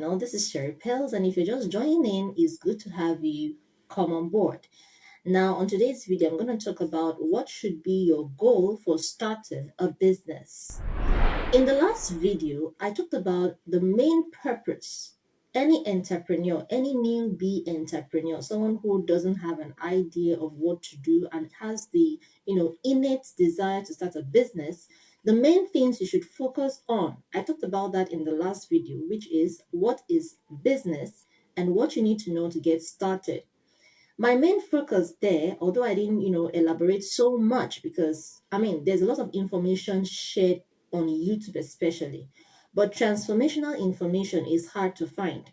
This is Sherry Pels, and if you're just joining in, it's good to have you come on board. Now, on today's video, I'm going to talk about what should be your goal for starting a business. In the last video, I talked about the main purpose. Any entrepreneur, any newbie entrepreneur, someone who doesn't have an idea of what to do and has the innate desire to start a business, the main things you should focus on. I talked about that in the last video, which is what is business and what you need to know to get started. My main focus there, although I didn't, elaborate so much because there's a lot of information shared on YouTube especially, but transformational information is hard to find.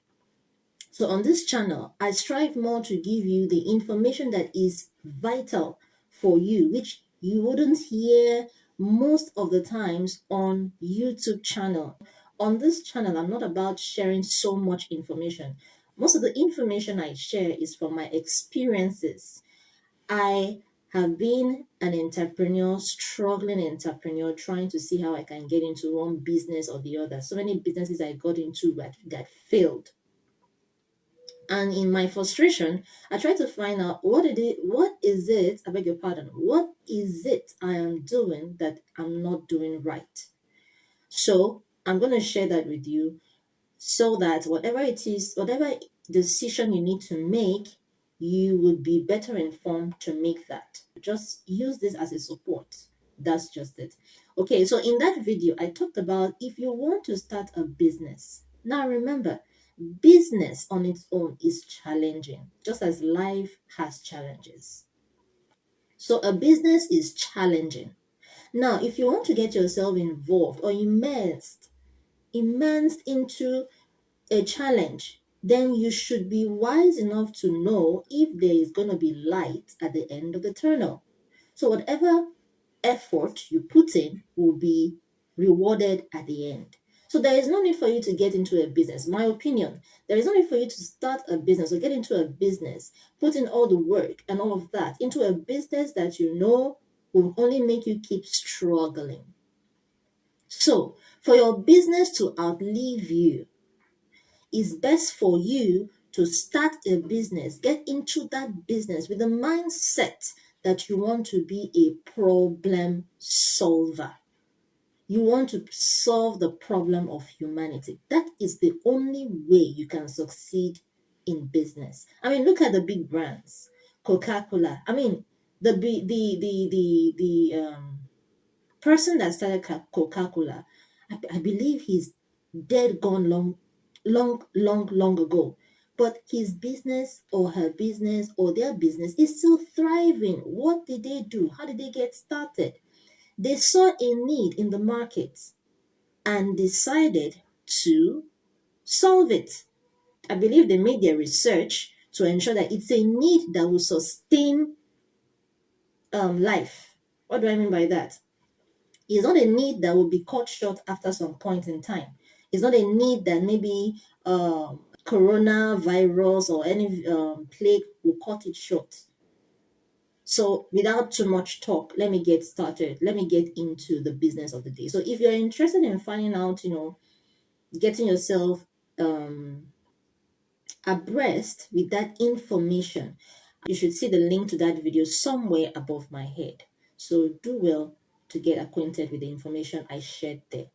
So on this channel, I strive more to give you the information that is vital for you, which you wouldn't hear most of the times on YouTube channel. On this channel, I'm not about sharing so much information. Most of the information I share is from my experiences. I have been an entrepreneur, struggling entrepreneur, trying to see how I can get into one business or the other. So many businesses I got into that failed. And in my frustration, I try to find out what is it, I beg your pardon, what is it I am doing that I'm not doing right? So I'm going to share that with you so that whatever it is, whatever decision you need to make, you would be better informed to make that. Just use this as a support. That's just it. Okay, so in that video, I talked about if you want to start a business. Now remember, business on its own is challenging, just as life has challenges. So a business is challenging. Now, if you want to get yourself involved or immersed into a challenge, then you should be wise enough to know if there is going to be light at the end of the tunnel. So whatever effort you put in will be rewarded at the end. So there is no need for you to get into a business. My opinion, there is no need for you to start a business or get into a business, put in all the work and all of that into a business that you know will only make you keep struggling. So for your business to outlive you, it's best for you to start a business, get into that business with the mindset that you want to be a problem solver. You want to solve the problem of humanity. That is the only way you can succeed in business. Look at the big brands, Coca-Cola. The person that started Coca-Cola, I believe he's dead, gone long ago. But his business or her business or their business is still thriving. What did they do? How did they get started? They saw a need in the market and decided to solve it. I believe they made their research to ensure that it's a need that will sustain life. What do I mean by that? It's not a need that will be cut short after some point in time. It's not a need that maybe coronavirus or any plague will cut it short. So without too much talk, let me get started. Let me get into the business of the day. So if you're interested in finding out, getting yourself abreast with that information, you should see the link to that video somewhere above my head. So do well to get acquainted with the information I shared there.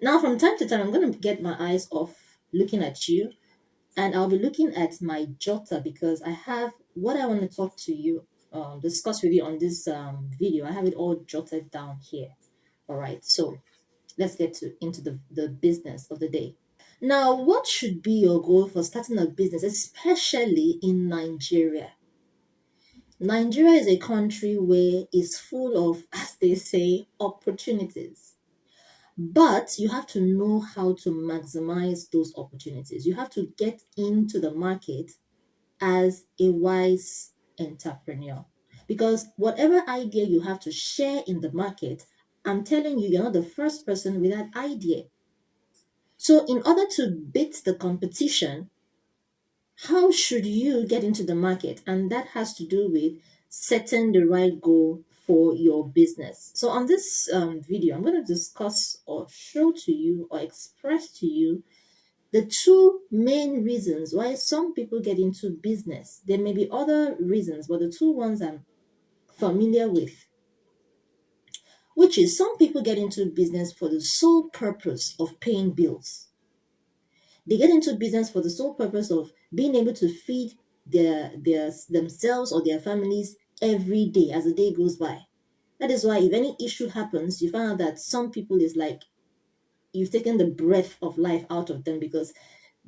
Now, from time to time, I'm going to get my eyes off looking at you, and I'll be looking at my jotter because I have what I want to talk to you, discuss with you on this video. I have it all jotted down here. All right, so let's get into the business of the day. Now, what should be your goal for starting a business, especially in Nigeria? Nigeria is a country where it's full of, as they say, opportunities. But you have to know how to maximize those opportunities. You have to get into the market as a wise entrepreneur. Because whatever idea you have to share in the market, I'm telling you, you're not the first person with that idea. So, in order to beat the competition, how should you get into the market? And that has to do with setting the right goal for your business. So on this video, I'm going to discuss or show to you or express to you the two main reasons why some people get into business. There may be other reasons, but the two ones I'm familiar with, which is some people get into business for the sole purpose of paying bills. They get into business for the sole purpose of being able to feed their themselves or their families every day as the day goes by. That is why if any issue happens, you find out that some people is like you've taken the breath of life out of them, because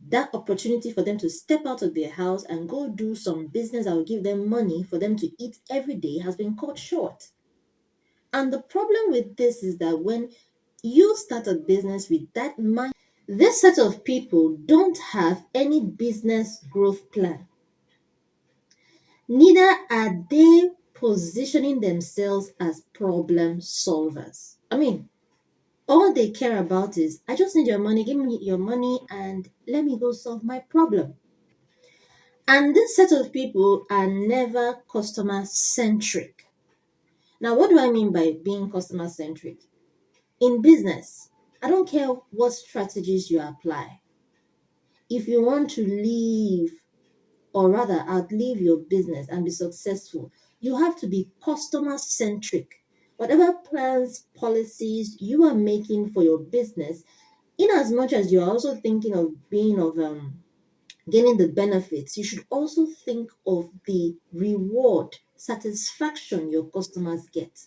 that opportunity for them to step out of their house and go do some business that will give them money for them to eat every day has been cut short. And the problem with this is that when you start a business with that mind, this set of people don't have any business growth plan. Neither are they positioning themselves as problem solvers. I mean, all they care about is, I just need your money, give me your money, and let me go solve my problem. And this set of people are never customer centric. Now, what do I mean by being customer centric? In business, I don't care what strategies you apply. If you want to leave, or rather outlive your business and be successful, you have to be customer centric. Whatever plans, policies you are making for your business, in as much as you are also thinking of being of gaining the benefits, you should also think of the reward, satisfaction your customers get,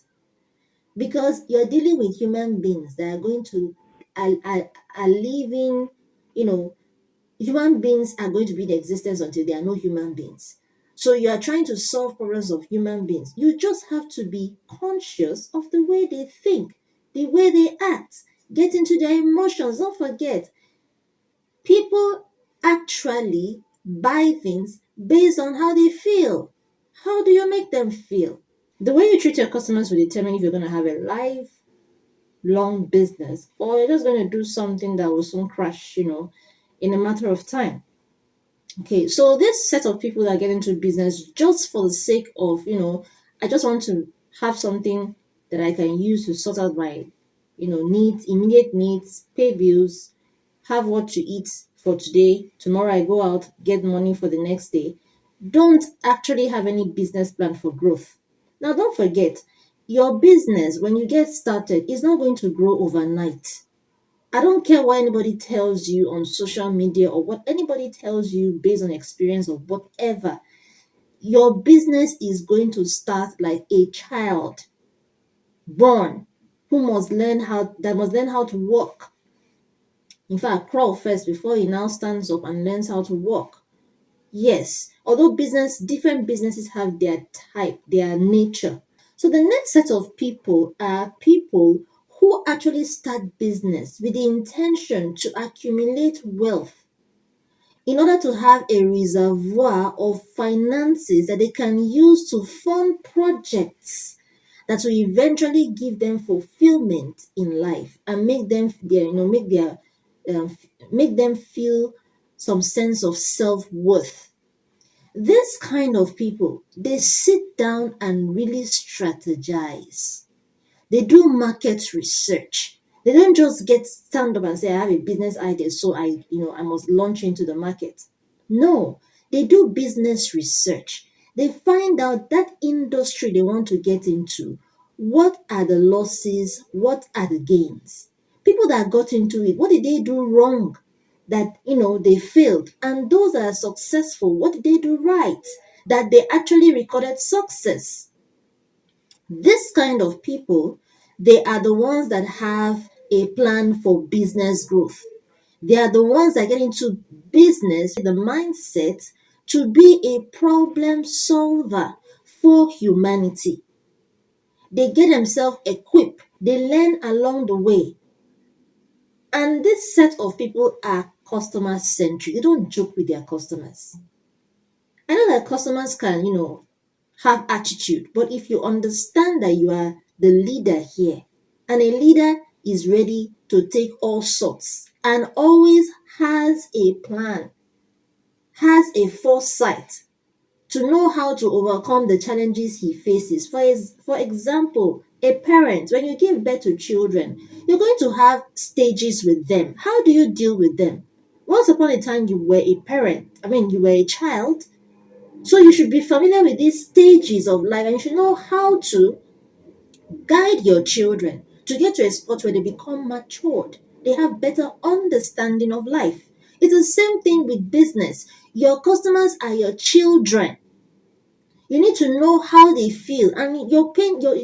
because you're dealing with human beings that are going to are living, you know, human beings are going to be in existence until there are no human beings. So you are trying to solve problems of human beings. You just have to be conscious of the way they think, the way they act, get into their emotions. Don't forget, people actually buy things based on how they feel. How do you make them feel? The way you treat your customers will determine if you're going to have a lifelong business, or you're just going to do something that will soon crash, in a matter of time. Okay, so this set of people that get into business just for the sake of, I just want to have something that I can use to sort out my, needs, immediate needs, pay bills, have what to eat for today. Tomorrow I go out, get money for the next day. Don't actually have any business plan for growth. Now, don't forget, your business, when you get started, is not going to grow overnight. I don't care what anybody tells you on social media or what anybody tells you based on experience or whatever. Your business is going to start like a child born who must learn how to walk. In fact, crawl first before he now stands up and learns how to walk. Yes, although different businesses have their type, their nature. So the next set of people are people who actually start business with the intention to accumulate wealth in order to have a reservoir of finances that they can use to fund projects that will eventually give them fulfillment in life and um, make them feel some sense of self-worth. This kind of people, they sit down and really strategize. They do market research. They don't just stand up and say, I have a business idea, so I must launch into the market. No, they do business research. They find out that industry they want to get into. What are the losses? What are the gains? People that got into it, what did they do wrong that they failed? And those that are successful, what did they do right that they actually recorded success? This kind of people, they are the ones that have a plan for business growth. They are the ones that get into business with the mindset to be a problem solver for humanity. They get themselves equipped, they learn along the way. And this set of people are customer centric. They don't joke with their customers. I know that customers can, have attitude, but if you understand that you are the leader here, and a leader is ready to take all sorts and always has a plan, has a foresight, to know how to overcome the challenges he faces. For example, a parent, when you give birth to children, you're going to have stages with them. How do you deal with them? Once upon a time, you were a parent, you were a child, so you should be familiar with these stages of life and you should know how to guide your children to get to a spot where they become matured. They have better understanding of life. It's the same thing with business. Your customers are your children. You need to know how they feel, and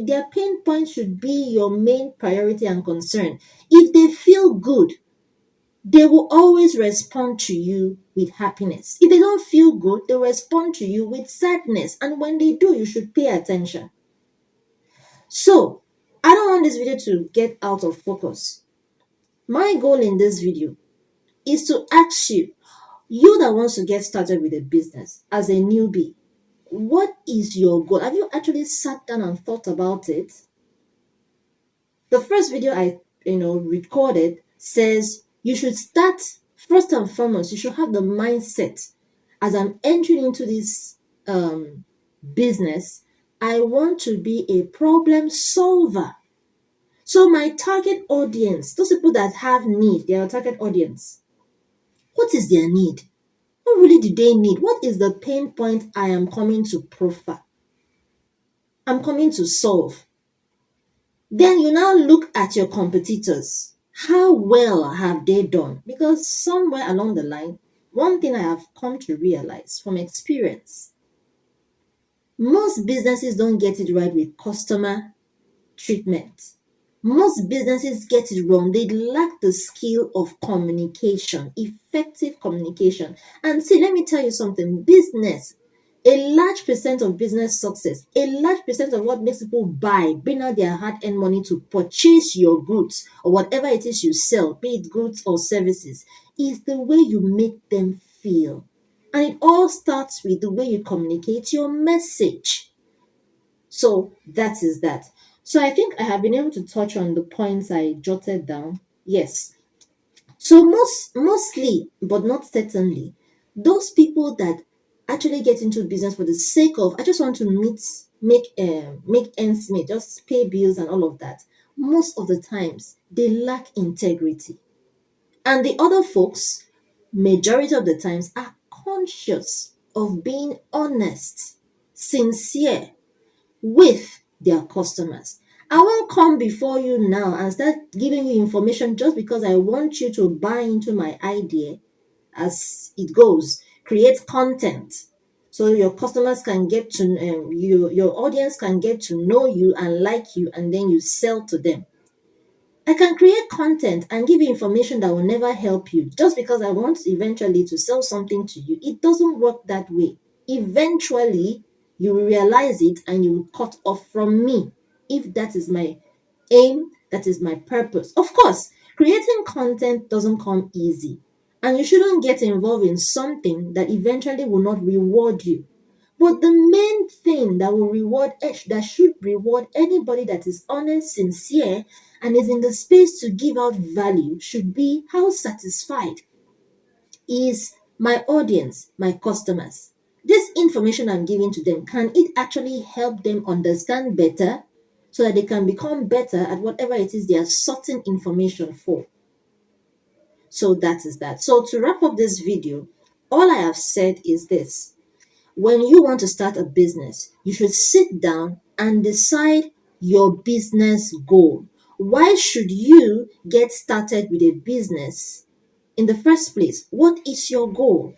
their pain points should be your main priority and concern. If they feel good, they will always respond to you with happiness. If they don't feel good, they respond to you with sadness. And when they do, you should pay attention. So, I don't want this video to get out of focus. My goal in this video is to ask you that wants to get started with a business as a newbie, what is your goal? Have you actually sat down and thought about it? The first video I recorded says you should start first and foremost. You should have the mindset as I'm entering into this business. I want to be a problem solver. So my target audience, those people that have need, they are target audience. What is their need? What really do they need? What is the pain point I am coming to profile? I'm coming to solve. Then you now look at your competitors. How well have they done? Because somewhere along the line, one thing I have come to realize from experience, most businesses don't get it right with customer treatment. Most businesses get it wrong. They lack the skill of communication, effective communication. And see, let me tell you something. Business, a large percent of business success, a large percent of what makes people buy, bring out their hard-earned money to purchase your goods or whatever it is you sell, be it goods or services, is the way you make them feel. And it all starts with the way you communicate your message. So that is that. So I think I have been able to touch on the points I jotted down. Yes. So mostly, but not certainly, those people that actually get into business for the sake of I just want to make ends meet, just pay bills and all of that. Most of the times they lack integrity. And the other folks, majority of the times, are conscious of being honest, sincere with their customers. I won't come before you now and start giving you information just because I want you to buy into my idea as it goes. Create content so your customers can get to your audience can get to know you and like you, and then you sell to them. I can create content and give you information that will never help you just because I want eventually to sell something to you. It doesn't work that way. Eventually, you will realize it and you will cut off from me. If that is my aim, that is my purpose. Of course, creating content doesn't come easy, and you shouldn't get involved in something that eventually will not reward you. But the main thing that should reward anybody that is honest, sincere, and is in the space to give out value should be how satisfied is my audience, my customers. This information I'm giving to them, can it actually help them understand better so that they can become better at whatever it is they are sorting information for? So that is that. So to wrap up this video, all I have said is this. When you want to start a business, you should sit down and decide your business goal. Why should you get started with a business in the first place? What is your goal?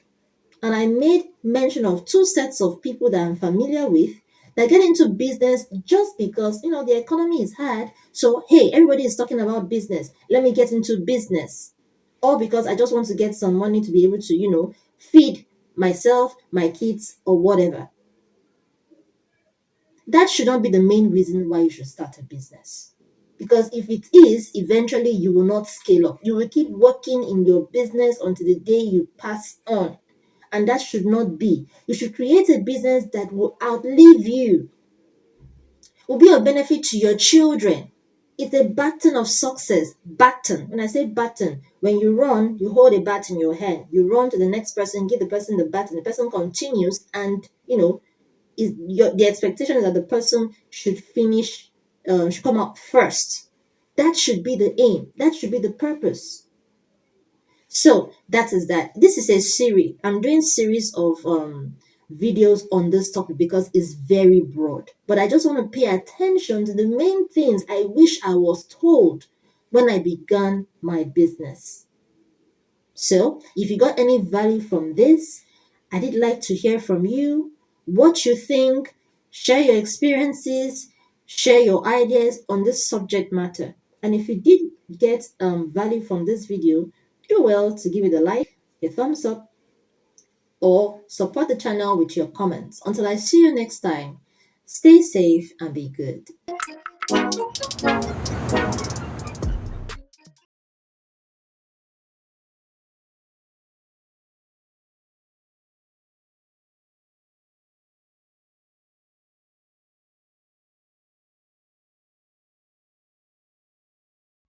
And I made mention of two sets of people that I'm familiar with that get into business just because, the economy is hard. So, hey, everybody is talking about business. Let me get into business. Or because I just want to get some money to be able to, feed myself, my kids, or whatever. That should not be the main reason why you should start a business. Because if it is, eventually you will not scale up. You will keep working in your business until the day you pass on. And that should not be. You should create a business that will outlive you, will be of benefit to your children. It's a baton of success. Baton. When I say baton, when you run, you hold a bat in your hand. You run to the next person, give the person the baton. The person continues, and you know, the expectation is that the person should finish, should come out first. That should be the aim. That should be the purpose. So that is that. This is a series. I'm doing series of videos on this topic because it's very broad. But I just want to pay attention to the main things I wish I was told when I began my business. So, if you got any value from this, I did like to hear from you what you think, share your experiences, share your ideas on this subject matter. And if you did get value from this video, do well to give it a like, a thumbs up, or support the channel with your comments. Until I see you next time, stay safe and be good.